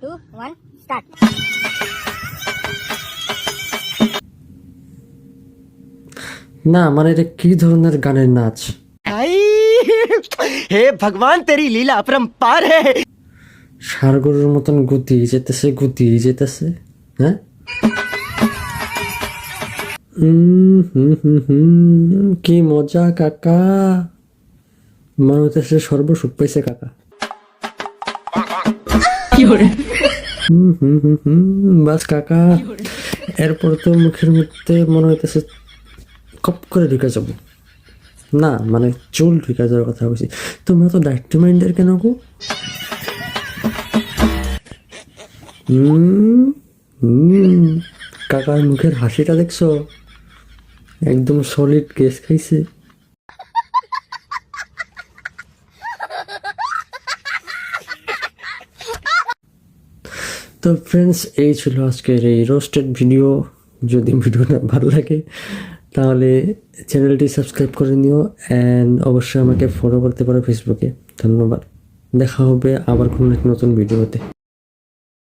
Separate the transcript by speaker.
Speaker 1: 2, 1, start.
Speaker 2: না মানে এটা কি ধরনের গানের নাচ?
Speaker 3: भाई हे भगवान तेरी लीला अपरंपार है।
Speaker 2: ষাঁড়গরুর মতন গতি যেতেছে হ্যাঁ। কি মজা কাকা, মনে হইতেছে সর্বসুখ পাইছে কাকা। বাস কাকা, এরপর তো মুখের মধ্যে মনে হইতেছে কপ করে ঢুকে যাবো। না মানে চুল ঢুকে যাওয়ার কথা বলছি। তোমরা তো ডাইরেক্ট মাইন্ডের কেন গো? কাকার মুখের হাসিটা দেখছো, একদম সলিড কেস খাইছে। তো ফ্রেন্ডস, এই ছিল আজকের এই রোস্টেড ভিডিও। যদি ভিডিওটা ভালো লাগে তাহলে চ্যানেলটি সাবস্ক্রাইব করে নিও অ্যান্ড অবশ্যই আমাকে ফলো করতে পারো ফেসবুকে। ধন্যবাদ, দেখা হবে আবার কোনো নতুন ভিডিওতে।